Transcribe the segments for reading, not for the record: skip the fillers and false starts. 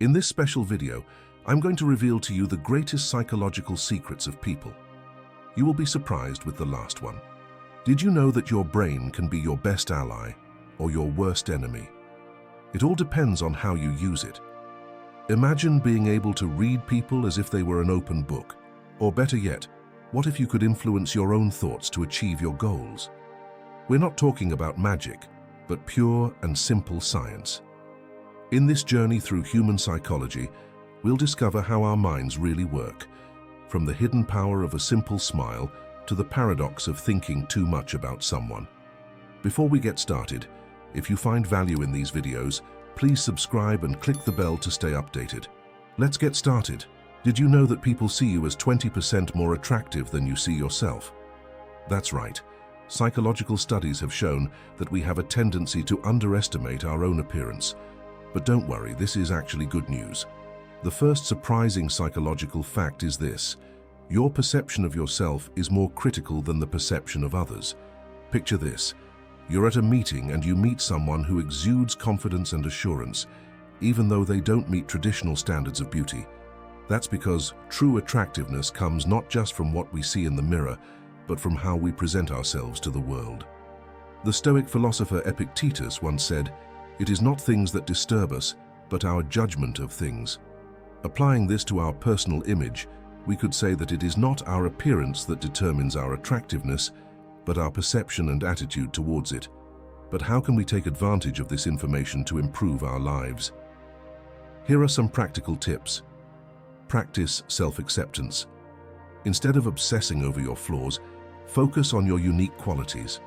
In this special video, I'm going to reveal to you the greatest psychological secrets of people. You will be surprised with the last one. Did you know that your brain can be your best ally or your worst enemy? It all depends on how you use it. Imagine being able to read people as if they were an open book. Or better yet, what if you could influence your own thoughts to achieve your goals? We're not talking about magic, but pure and simple science. In this journey through human psychology, we'll discover how our minds really work, from the hidden power of a simple smile to the paradox of thinking too much about someone. Before we get started, if you find value in these videos, please subscribe and click the bell to stay updated. Let's get started. Did you know that people see you as 20% more attractive than you see yourself? That's right. Psychological studies have shown that we have a tendency to underestimate our own appearance. But don't worry, this is actually good news. The first surprising psychological fact is this: your perception of yourself is more critical than the perception of others. Picture this: you're at a meeting and you meet someone who exudes confidence and assurance, even though they don't meet traditional standards of beauty. That's because true attractiveness comes not just from what we see in the mirror, but from how we present ourselves to the world. The Stoic philosopher Epictetus once said, "It is not things that disturb us, but our judgment of things." Applying this to our personal image, we could say that it is not our appearance that determines our attractiveness, but our perception and attitude towards it. But how can we take advantage of this information to improve our lives? Here are some practical tips. Practice self-acceptance. Instead of obsessing over your flaws, focus on your unique qualities.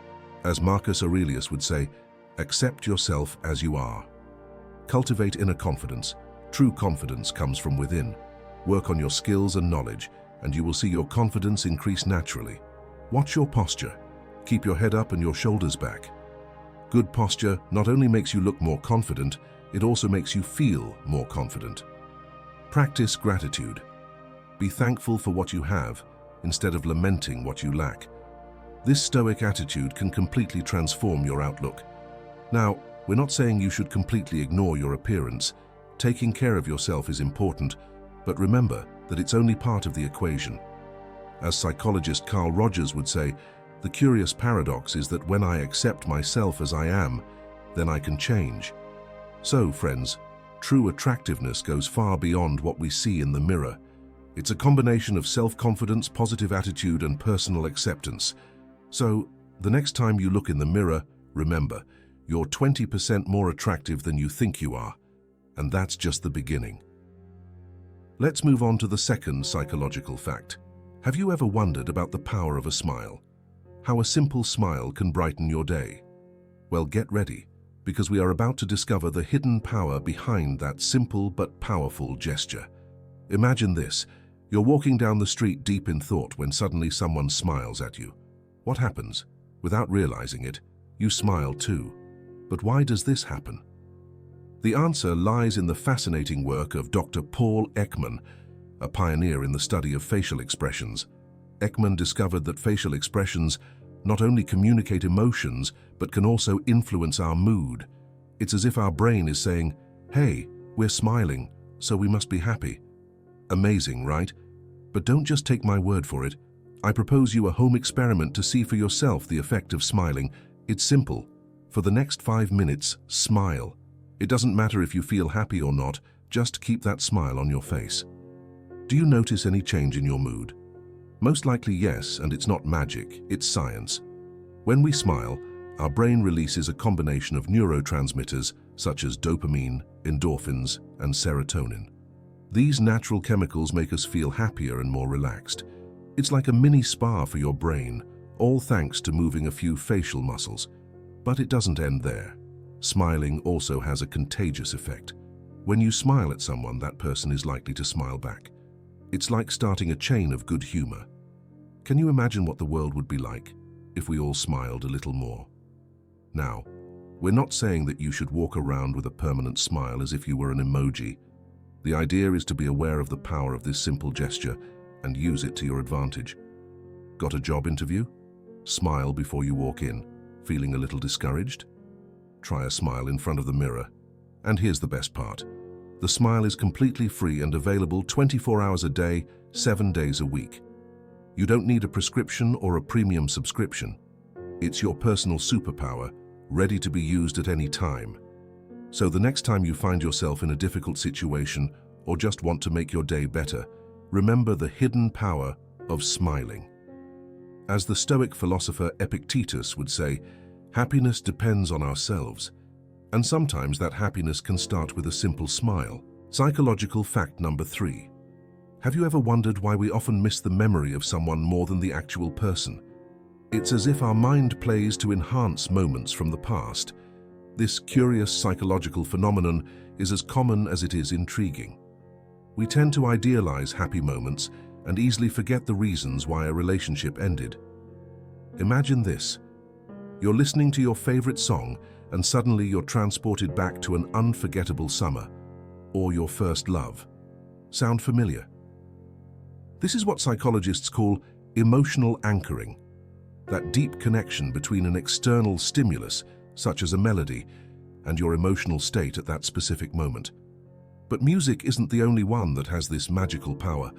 As Marcus Aurelius would say, accept yourself as you are. Cultivate inner confidence. True confidence comes from within. Work on your skills and knowledge, and you will see your confidence increase naturally. Watch your posture. Keep your head up and your shoulders back. Good posture not only makes you look more confident, it also makes you feel more confident. Practice gratitude. Be thankful for what you have, instead of lamenting what you lack. This stoic attitude can completely transform your outlook. Now, we're not saying you should completely ignore your appearance. Taking care of yourself is important, but remember that it's only part of the equation. As psychologist Carl Rogers would say, the curious paradox is that when I accept myself as I am, then I can change. So, friends, true attractiveness goes far beyond what we see in the mirror. It's a combination of self-confidence, positive attitude, and personal acceptance. So, the next time you look in the mirror, remember, you're 20% more attractive than you think you are. And that's just the beginning. Let's move on to the second psychological fact. Have you ever wondered about the power of a smile? How a simple smile can brighten your day? Well, get ready, because we are about to discover the hidden power behind that simple but powerful gesture. Imagine this: you're walking down the street deep in thought when suddenly someone smiles at you. What happens? Without realizing it, you smile too. But why does this happen? The answer lies in the fascinating work of Dr. Paul Ekman, a pioneer in the study of facial expressions. Ekman discovered that facial expressions not only communicate emotions, but can also influence our mood. It's as if our brain is saying, "Hey, we're smiling, so we must be happy." Amazing, right? But don't just take my word for it. I propose you a home experiment to see for yourself the effect of smiling. It's simple. For the next 5 minutes, smile. It doesn't matter if you feel happy or not, just keep that smile on your face. Do you notice any change in your mood? Most likely yes, and it's not magic, it's science. When we smile, our brain releases a combination of neurotransmitters such as dopamine, endorphins, and serotonin. These natural chemicals make us feel happier and more relaxed. It's like a mini spa for your brain, all thanks to moving a few facial muscles. But it doesn't end there. Smiling also has a contagious effect. When you smile at someone, that person is likely to smile back. It's like starting a chain of good humor. Can you imagine what the world would be like if we all smiled a little more? Now, we're not saying that you should walk around with a permanent smile as if you were an emoji. The idea is to be aware of the power of this simple gesture and use it to your advantage. Got a job interview? Smile before you walk in. Feeling a little discouraged? Try a smile in front of the mirror. And here's the best part. The smile is completely free and available 24 hours a day, 7 days a week. You don't need a prescription or a premium subscription. It's your personal superpower, ready to be used at any time. So the next time you find yourself in a difficult situation or just want to make your day better, remember the hidden power of smiling. As the Stoic philosopher Epictetus would say, happiness depends on ourselves. And sometimes that happiness can start with a simple smile. Psychological fact number 3. Have you ever wondered why we often miss the memory of someone more than the actual person? It's as if our mind plays to enhance moments from the past. This curious psychological phenomenon is as common as it is intriguing. We tend to idealize happy moments and easily forget the reasons why a relationship ended. Imagine this. You're listening to your favorite song and suddenly you're transported back to an unforgettable summer or your first love. Sound familiar? This is what psychologists call emotional anchoring, that deep connection between an external stimulus, such as a melody, and your emotional state at that specific moment. But music isn't the only one that has this magical power.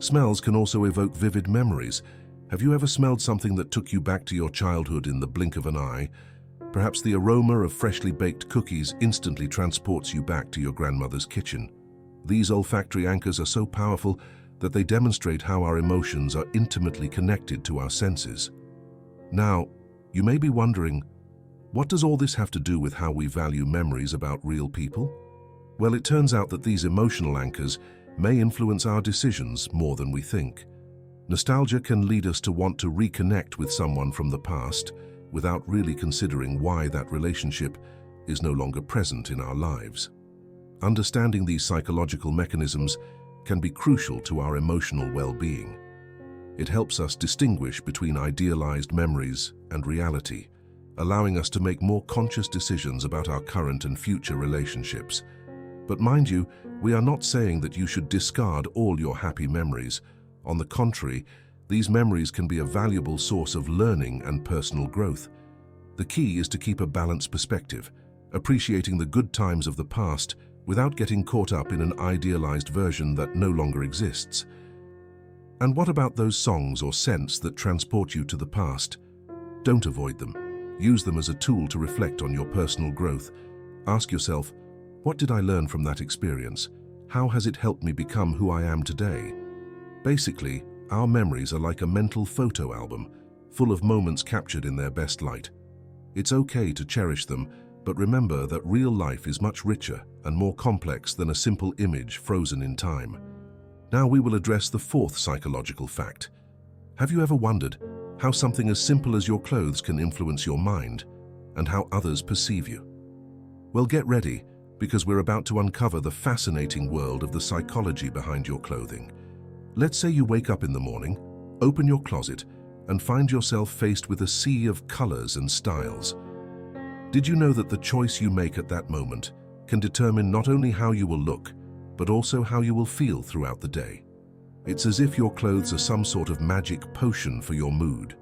Smells can also evoke vivid memories. Have you ever smelled something that took you back to your childhood in the blink of an eye? Perhaps the aroma of freshly baked cookies instantly transports you back to your grandmother's kitchen. These olfactory anchors are so powerful that they demonstrate how our emotions are intimately connected to our senses. Now, you may be wondering, what does all this have to do with how we value memories about real people? Well, it turns out that these emotional anchors may influence our decisions more than we think. Nostalgia can lead us to want to reconnect with someone from the past without really considering why that relationship is no longer present in our lives. Understanding these psychological mechanisms can be crucial to our emotional well-being. It helps us distinguish between idealized memories and reality, allowing us to make more conscious decisions about our current and future relationships. But mind you, we are not saying that you should discard all your happy memories. On the contrary, these memories can be a valuable source of learning and personal growth. The key is to keep a balanced perspective, appreciating the good times of the past without getting caught up in an idealized version that no longer exists. And what about those songs or scents that transport you to the past? Don't avoid them. Use them as a tool to reflect on your personal growth. Ask yourself, what did I learn from that experience? How has it helped me become who I am today? Basically, our memories are like a mental photo album, full of moments captured in their best light. It's okay to cherish them, but remember that real life is much richer and more complex than a simple image frozen in time. Now we will address the 4th psychological fact. Have you ever wondered how something as simple as your clothes can influence your mind and how others perceive you? Well, get ready, because we're about to uncover the fascinating world of the psychology behind your clothing. Let's say you wake up in the morning, open your closet, and find yourself faced with a sea of colors and styles. Did you know that the choice you make at that moment can determine not only how you will look, but also how you will feel throughout the day? It's as if your clothes are some sort of magic potion for your mood.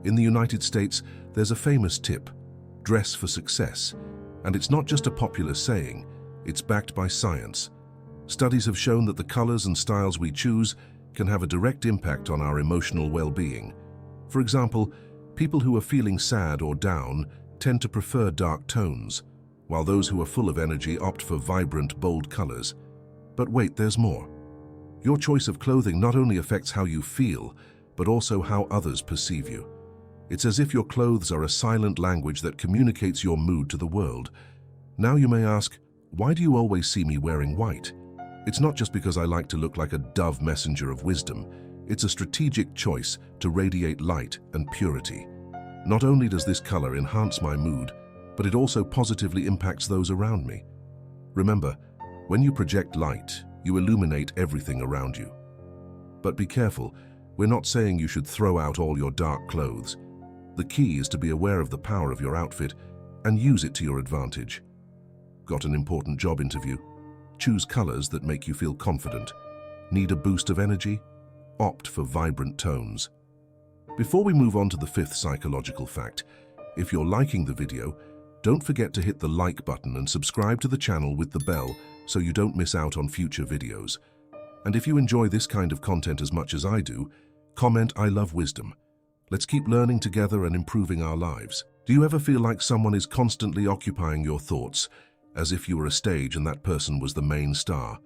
In the United States, there's a famous tip, dress for success. And it's not just a popular saying, it's backed by science. Studies have shown that the colors and styles we choose can have a direct impact on our emotional well-being. For example, people who are feeling sad or down tend to prefer dark tones, while those who are full of energy opt for vibrant, bold colors. But wait, there's more. Your choice of clothing not only affects how you feel, but also how others perceive you. It's as if your clothes are a silent language that communicates your mood to the world. Now you may ask, why do you always see me wearing white? It's not just because I like to look like a dove messenger of wisdom. It's a strategic choice to radiate light and purity. Not only does this color enhance my mood, but it also positively impacts those around me. Remember, when you project light, you illuminate everything around you. But be careful, we're not saying you should throw out all your dark clothes. The key is to be aware of the power of your outfit and use it to your advantage. Got an important job interview? Choose colors that make you feel confident. Need a boost of energy? Opt for vibrant tones. Before we move on to the 5th psychological fact, if you're liking the video, don't forget to hit the like button and subscribe to the channel with the bell so you don't miss out on future videos. And if you enjoy this kind of content as much as I do, comment "I love wisdom." Let's keep learning together and improving our lives. Do you ever feel like someone is constantly occupying your thoughts, as if you were a stage and that person was the main star?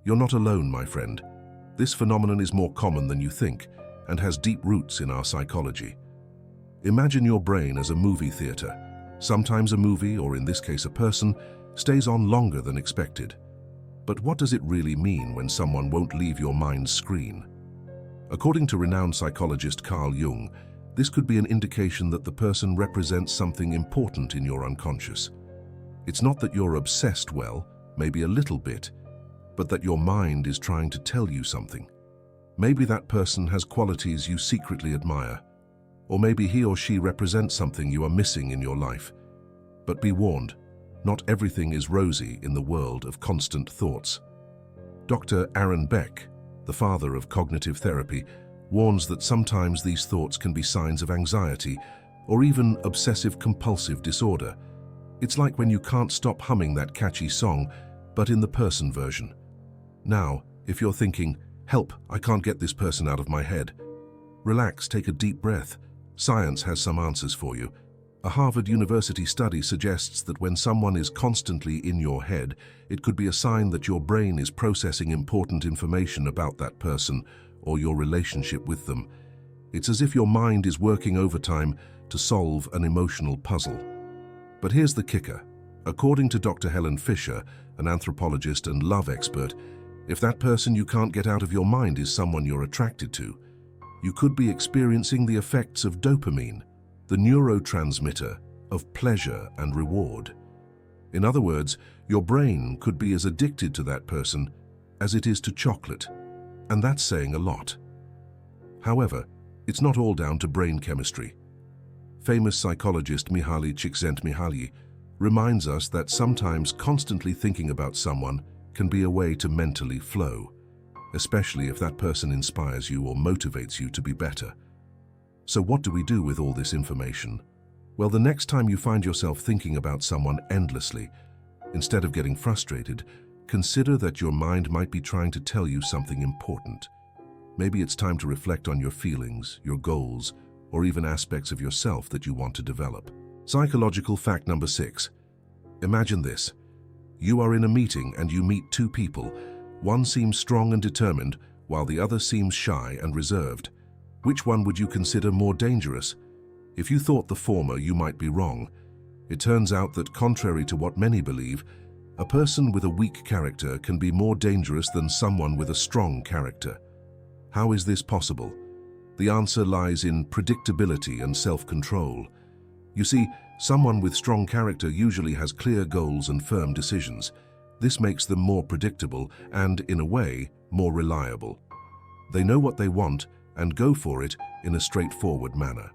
You're not alone, my friend. This phenomenon is more common than you think and has deep roots in our psychology. Imagine your brain as a movie theater. Sometimes a movie, or in this case a person, stays on longer than expected. But what does it really mean when someone won't leave your mind's screen? According to renowned psychologist Carl Jung, this could be an indication that the person represents something important in your unconscious. It's not that you're obsessed, well, maybe a little bit, but that your mind is trying to tell you something. Maybe that person has qualities you secretly admire, or maybe he or she represents something you are missing in your life. But be warned, not everything is rosy in the world of constant thoughts. Dr. Aaron Beck, the father of cognitive therapy, warns that sometimes these thoughts can be signs of anxiety or even obsessive-compulsive disorder. It's like when you can't stop humming that catchy song, but in the person version. Now, if you're thinking, "Help, I can't get this person out of my head," relax, take a deep breath. Science has some answers for you. A Harvard University study suggests that when someone is constantly in your head, it could be a sign that your brain is processing important information about that person or your relationship with them. It's as if your mind is working overtime to solve an emotional puzzle. But here's the kicker. According to Dr. Helen Fisher, an anthropologist and love expert, if that person you can't get out of your mind is someone you're attracted to, you could be experiencing the effects of dopamine, the neurotransmitter of pleasure and reward. In other words, your brain could be as addicted to that person as it is to chocolate, and that's saying a lot. However, it's not all down to brain chemistry. Famous psychologist Mihaly Csikszentmihalyi reminds us that sometimes constantly thinking about someone can be a way to mentally flow, especially if that person inspires you or motivates you to be better. So what do we do with all this information? Well, the next time you find yourself thinking about someone endlessly, instead of getting frustrated, consider that your mind might be trying to tell you something important. Maybe it's time to reflect on your feelings, your goals, or even aspects of yourself that you want to develop. Psychological fact number 6. Imagine this. You are in a meeting and you meet two people. One seems strong and determined, while the other seems shy and reserved. Which one would you consider more dangerous? If you thought the former, you might be wrong. It turns out that, contrary to what many believe, a person with a weak character can be more dangerous than someone with a strong character. How is this possible? The answer lies in predictability and self-control. You see, someone with strong character usually has clear goals and firm decisions. This makes them more predictable and, in a way, more reliable. They know what they want and go for it in a straightforward manner.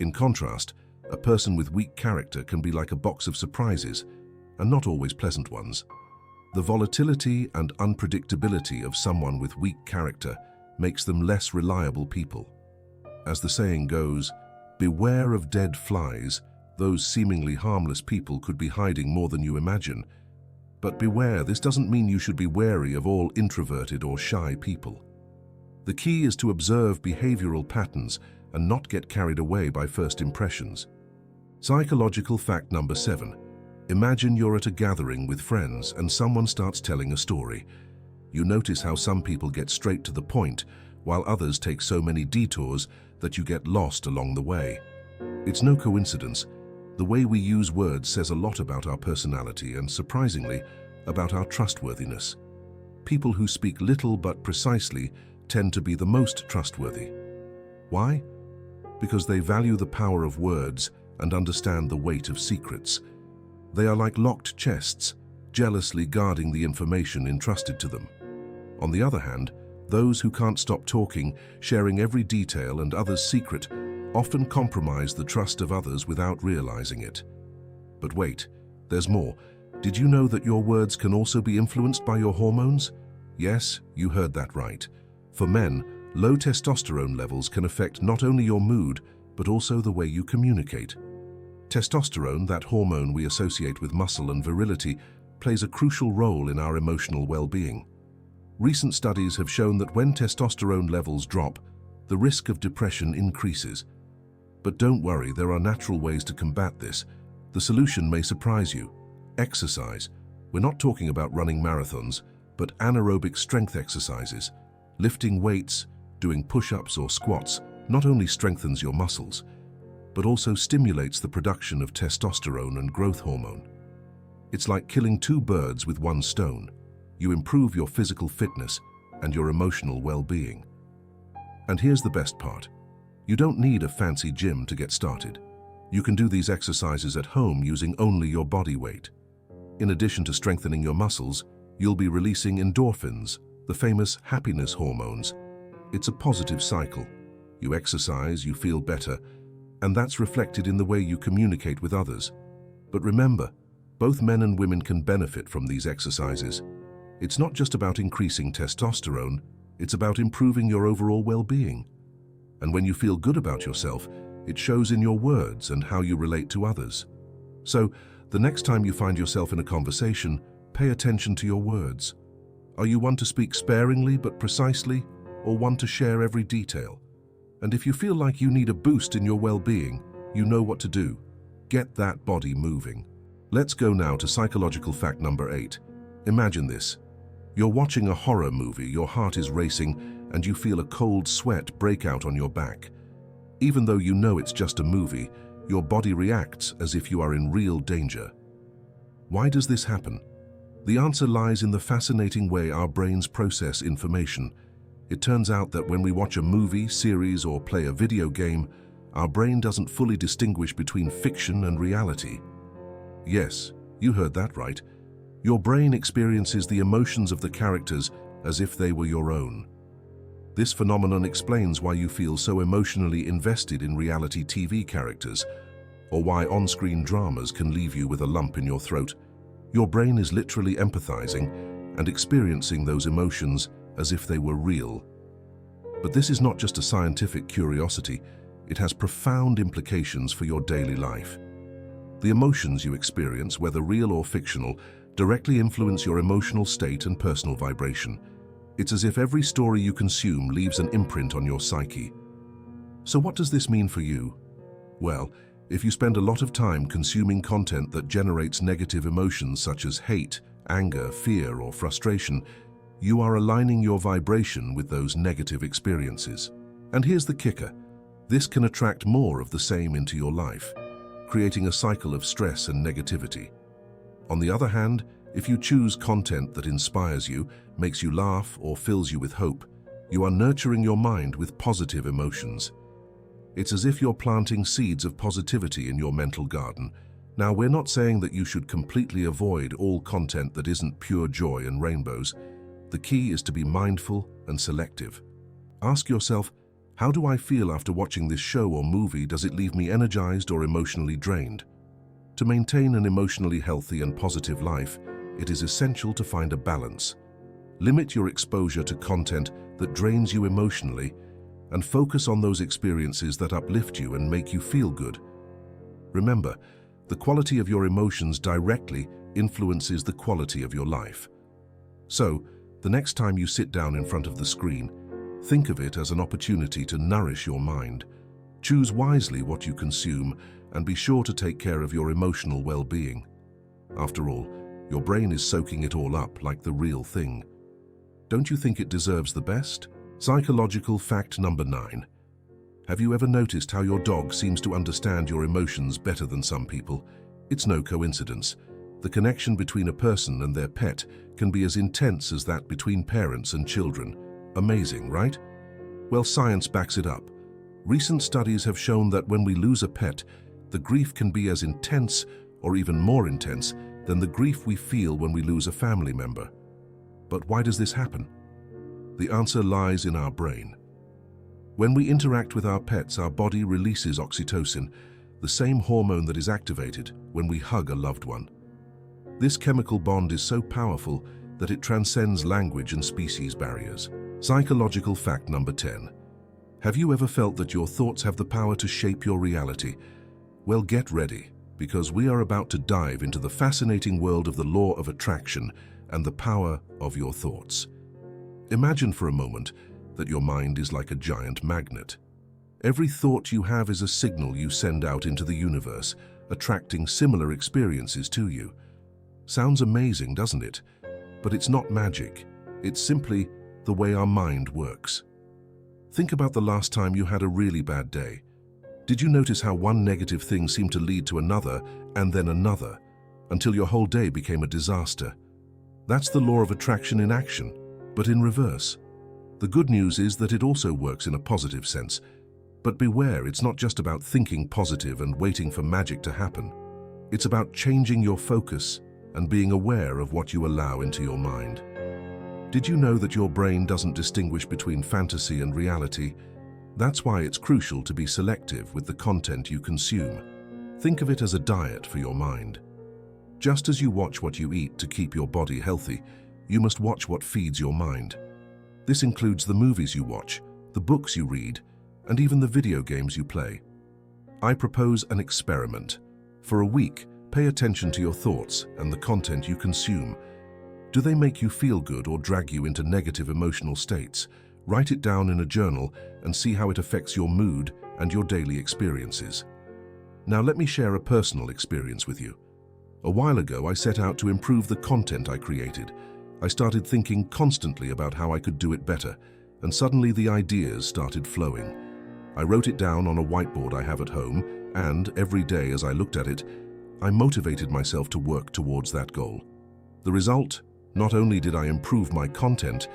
In contrast, a person with weak character can be like a box of surprises, and not always pleasant ones. The volatility and unpredictability of someone with weak character makes them less reliable people. As the saying goes, beware of dead flies. Those seemingly harmless people could be hiding more than you imagine. But beware, this doesn't mean you should be wary of all introverted or shy people. The key is to observe behavioral patterns and not get carried away by first impressions. Psychological fact number 7. Imagine you're at a gathering with friends and someone starts telling a story. You notice how some people get straight to the point, while others take so many detours that you get lost along the way. It's no coincidence. The way we use words says a lot about our personality and, surprisingly, about our trustworthiness. People who speak little but precisely tend to be the most trustworthy. Why? Because they value the power of words and understand the weight of secrets. They are like locked chests, jealously guarding the information entrusted to them. On the other hand, those who can't stop talking, sharing every detail and others' secret, often compromise the trust of others without realizing it. But wait, there's more. Did you know that your words can also be influenced by your hormones? Yes, you heard that right. For men, low testosterone levels can affect not only your mood, but also the way you communicate. Testosterone, that hormone we associate with muscle and virility, plays a crucial role in our emotional well-being. Recent studies have shown that when testosterone levels drop, the risk of depression increases. But don't worry, there are natural ways to combat this. The solution may surprise you. Exercise. We're not talking about running marathons, but anaerobic strength exercises. Lifting weights, doing push-ups or squats not only strengthens your muscles, but also stimulates the production of testosterone and growth hormone. It's like killing two birds with one stone. You improve your physical fitness and your emotional well-being. And here's the best part. You don't need a fancy gym to get started. You can do these exercises at home using only your body weight. In addition to strengthening your muscles, you'll be releasing endorphins, the famous happiness hormones. It's a positive cycle. You exercise, you feel better, and that's reflected in the way you communicate with others. But remember, both men and women can benefit from these exercises. It's not just about increasing testosterone, it's about improving your overall well-being. And when you feel good about yourself, it shows in your words and how you relate to others. So, the next time you find yourself in a conversation, pay attention to your words. Are you one to speak sparingly but precisely, or one to share every detail? And if you feel like you need a boost in your well-being, you know what to do. Get that body moving. Let's go now to psychological fact number 8. Imagine this. You're watching a horror movie, your heart is racing, and you feel a cold sweat break out on your back. Even though you know it's just a movie, your body reacts as if you are in real danger. Why does this happen? The answer lies in the fascinating way our brains process information. It turns out that when we watch a movie, series, or play a video game, our brain doesn't fully distinguish between fiction and reality. Yes, you heard that right. Your brain experiences the emotions of the characters as if they were your own. This phenomenon explains why you feel so emotionally invested in reality TV characters, or why on-screen dramas can leave you with a lump in your throat. Your brain is literally empathizing and experiencing those emotions as if they were real. But this is not just a scientific curiosity, it has profound implications for your daily life. The emotions you experience, whether real or fictional, directly influence your emotional state and personal vibration. It's as if every story you consume leaves an imprint on your psyche. So what does this mean for you? Well, if you spend a lot of time consuming content that generates negative emotions such as hate, anger, fear, or frustration, you are aligning your vibration with those negative experiences. And here's the kicker. This can attract more of the same into your life, creating a cycle of stress and negativity. On the other hand, if you choose content that inspires you, makes you laugh, or fills you with hope, you are nurturing your mind with positive emotions. It's as if you're planting seeds of positivity in your mental garden. Now, we're not saying that you should completely avoid all content that isn't pure joy and rainbows. The key is to be mindful and selective. Ask yourself, how do I feel after watching this show or movie? Does it leave me energized or emotionally drained? To maintain an emotionally healthy and positive life, it is essential to find a balance. Limit your exposure to content that drains you emotionally and focus on those experiences that uplift you and make you feel good. Remember, the quality of your emotions directly influences the quality of your life. So, the next time you sit down in front of the screen, think of it as an opportunity to nourish your mind. Choose wisely what you consume and be sure to take care of your emotional well-being. After all, your brain is soaking it all up like the real thing. Don't you think it deserves the best? Psychological fact number 9. Have you ever noticed how your dog seems to understand your emotions better than some people? It's no coincidence. The connection between a person and their pet can be as intense as that between parents and children. Amazing, right? Well, science backs it up. Recent studies have shown that when we lose a pet, the grief can be as intense or even more intense than the grief we feel when we lose a family member. But why does this happen? The answer lies in our brain. When we interact with our pets, our body releases oxytocin, the same hormone that is activated when we hug a loved one. This chemical bond is so powerful that it transcends language and species barriers. Psychological fact number 10. Have you ever felt that your thoughts have the power to shape your reality? Well, get ready, because we are about to dive into the fascinating world of the law of attraction and the power of your thoughts. Imagine for a moment that your mind is like a giant magnet. Every thought you have is a signal you send out into the universe, attracting similar experiences to you. Sounds amazing, doesn't it? But it's not magic. It's simply the way our mind works. Think about the last time you had a really bad day. Did you notice how one negative thing seemed to lead to another and then another, until your whole day became a disaster? That's the law of attraction in action, but in reverse. The good news is that it also works in a positive sense. But beware, it's not just about thinking positive and waiting for magic to happen. It's about changing your focus and being aware of what you allow into your mind. Did you know that your brain doesn't distinguish between fantasy and reality? That's why it's crucial to be selective with the content you consume. Think of it as a diet for your mind. Just as you watch what you eat to keep your body healthy, you must watch what feeds your mind. This includes the movies you watch, the books you read, and even the video games you play. I propose an experiment. For a week, pay attention to your thoughts and the content you consume. Do they make you feel good or drag you into negative emotional states? Write it down in a journal and see how it affects your mood and your daily experiences. Now let me share a personal experience with you. A while ago, I set out to improve the content I created. I started thinking constantly about how I could do it better, and suddenly the ideas started flowing. I wrote it down on a whiteboard I have at home, and every day as I looked at it, I motivated myself to work towards that goal. The result? Not only did I improve my content,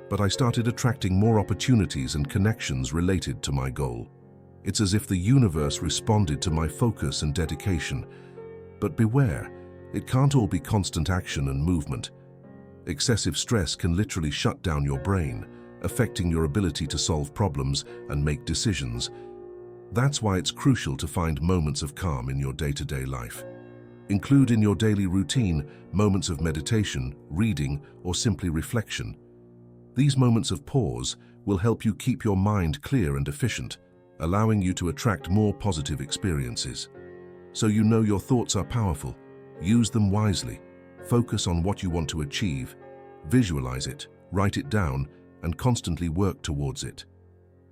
but I started attracting more opportunities and connections related to my goal. It's as if the universe responded to my focus and dedication. But beware, it can't all be constant action and movement. Excessive stress can literally shut down your brain, affecting your ability to solve problems and make decisions. That's why it's crucial to find moments of calm in your day-to-day life. Include in your daily routine moments of meditation, reading, or simply reflection. These moments of pause will help you keep your mind clear and efficient, allowing you to attract more positive experiences. So you know your thoughts are powerful. Use them wisely. Focus on what you want to achieve. Visualize it, write it down, and constantly work towards it.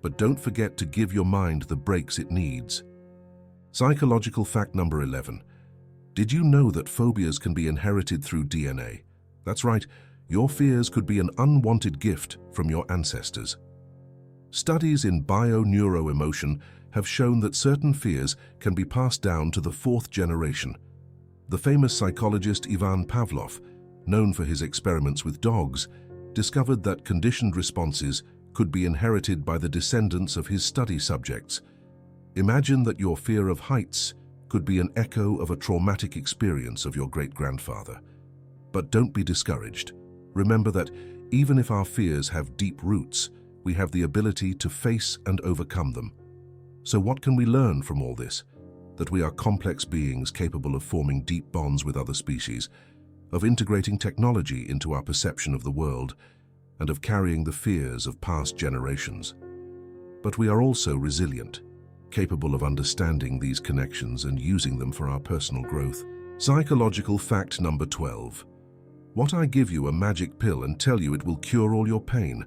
But don't forget to give your mind the breaks it needs. Psychological fact number 11. Did you know that phobias can be inherited through DNA? That's right. Your fears could be an unwanted gift from your ancestors. Studies in bio-neuroemotion have shown that certain fears can be passed down to the fourth generation. The famous psychologist Ivan Pavlov, known for his experiments with dogs, discovered that conditioned responses could be inherited by the descendants of his study subjects. Imagine that your fear of heights could be an echo of a traumatic experience of your great-grandfather. But don't be discouraged. Remember that even if our fears have deep roots, we have the ability to face and overcome them. So what can we learn from all this? That we are complex beings capable of forming deep bonds with other species, of integrating technology into our perception of the world, and of carrying the fears of past generations. But we are also resilient, capable of understanding these connections and using them for our personal growth. Psychological fact number 12. What I give you a magic pill and tell you it will cure all your pain.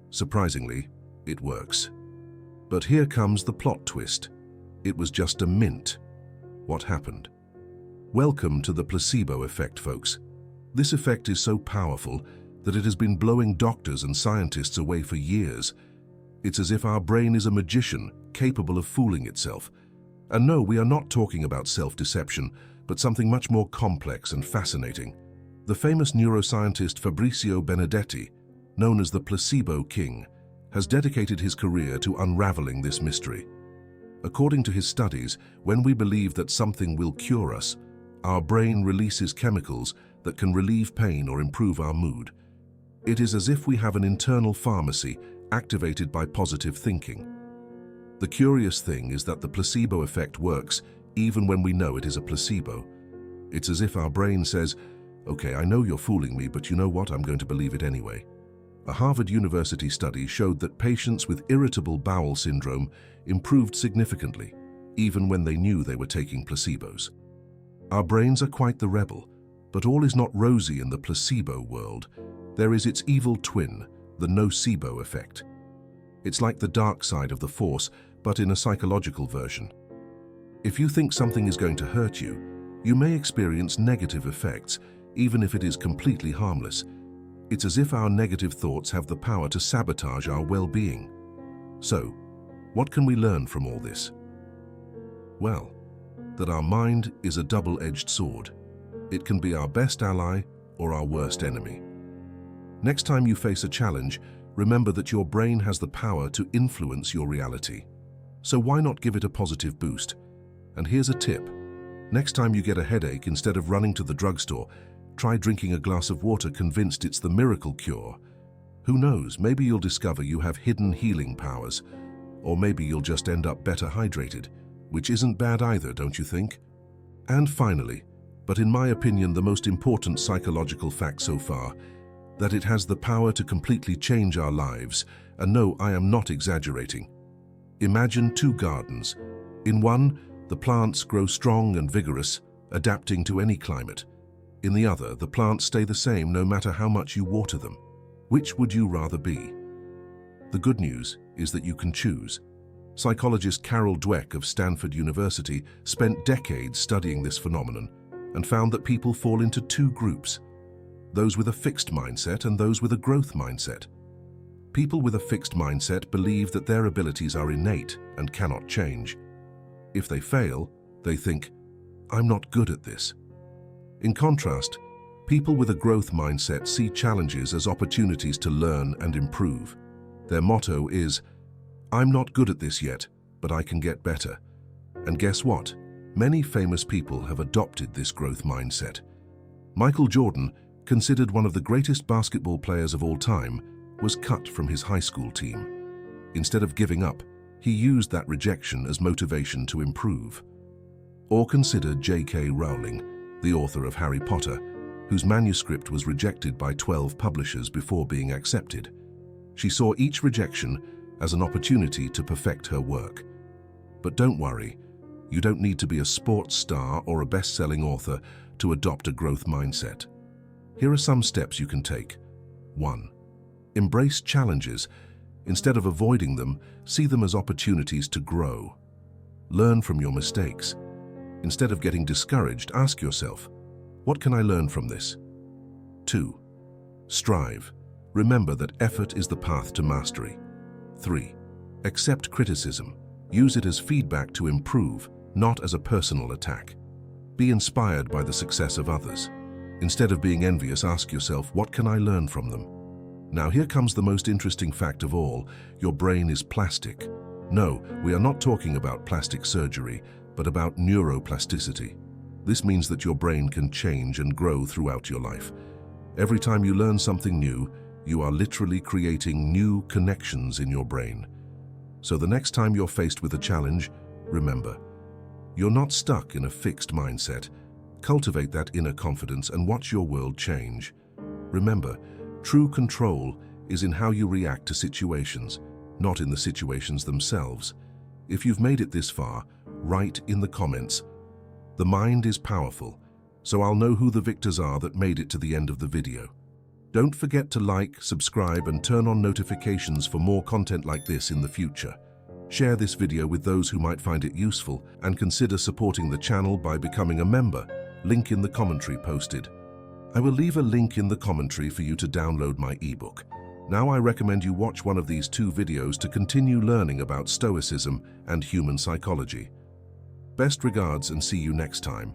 Surprisingly, it works. But here comes the plot twist. It was just a mint. What happened? Welcome to the placebo effect, folks. This effect is so powerful that it has been blowing doctors and scientists away for years. It's as if our brain is a magician capable of fooling itself. And no, we are not talking about self-deception, but something much more complex and fascinating. The famous neuroscientist Fabrizio Benedetti, known as the Placebo King, has dedicated his career to unraveling this mystery. According to his studies, when we believe that something will cure us, our brain releases chemicals that can relieve pain or improve our mood. It is as if we have an internal pharmacy activated by positive thinking. The curious thing is that the placebo effect works even when we know it is a placebo. It's as if our brain says, "Okay, I know you're fooling me, but you know what? I'm going to believe it anyway." A Harvard University study showed that patients with irritable bowel syndrome improved significantly, even when they knew they were taking placebos. Our brains are quite the rebel, but all is not rosy in the placebo world. There is its evil twin, the nocebo effect. It's like the dark side of the force, but in a psychological version. If you think something is going to hurt you, you may experience negative effects, even if it is completely harmless. It's as if our negative thoughts have the power to sabotage our well-being. So, what can we learn from all this? Well, that our mind is a double-edged sword. It can be our best ally or our worst enemy. Next time you face a challenge, remember that your brain has the power to influence your reality. So why not give it a positive boost? And here's a tip. Next time you get a headache, instead of running to the drugstore, try drinking a glass of water convinced it's the miracle cure. Who knows, maybe you'll discover you have hidden healing powers. Or maybe you'll just end up better hydrated, which isn't bad either, don't you think? And finally, but in my opinion the most important psychological fact so far, that it has the power to completely change our lives, and no, I am not exaggerating. Imagine two gardens. In one, the plants grow strong and vigorous, adapting to any climate. In the other, the plants stay the same no matter how much you water them. Which would you rather be? The good news is that you can choose. Psychologist Carol Dweck of Stanford University spent decades studying this phenomenon and found that people fall into two groups: those with a fixed mindset and those with a growth mindset. People with a fixed mindset believe that their abilities are innate and cannot change. If they fail, they think, "I'm not good at this." In contrast, people with a growth mindset see challenges as opportunities to learn and improve. Their motto is, "I'm not good at this yet, but I can get better." And guess what? Many famous people have adopted this growth mindset. Michael Jordan, considered one of the greatest basketball players of all time, was cut from his high school team. Instead of giving up, he used that rejection as motivation to improve. Or consider J.K. Rowling, the author of Harry Potter, whose manuscript was rejected by 12 publishers before being accepted. She saw each rejection as an opportunity to perfect her work. But don't worry, you don't need to be a sports star or a best-selling author to adopt a growth mindset. Here are some steps you can take. 1. Embrace challenges. Instead of avoiding them, see them as opportunities to grow. Learn from your mistakes. Instead of getting discouraged, ask yourself, what can I learn from this? 2. Strive. Remember that effort is the path to mastery. 3. Accept criticism. Use it as feedback to improve, not as a personal attack. Be inspired by the success of others. Instead of being envious, ask yourself, what can I learn from them? Now here comes the most interesting fact of all. Your brain is plastic. No, we are not talking about plastic surgery, but about neuroplasticity. This means that your brain can change and grow throughout your life. Every time you learn something new, you are literally creating new connections in your brain. So the next time you're faced with a challenge, remember, you're not stuck in a fixed mindset. Cultivate that inner confidence and watch your world change. Remember, true control is in how you react to situations, not in the situations themselves. If you've made it this far, write in the comments, "The mind is powerful," so I'll know who the victors are that made it to the end of the video. Don't forget to like, subscribe, and turn on notifications for more content like this in the future. Share this video with those who might find it useful, and consider supporting the channel by becoming a member. Link in the commentary posted. I will leave a link in the commentary for you to download my ebook. Now I recommend you watch one of these 2 videos to continue learning about Stoicism and human psychology. Best regards and see you next time.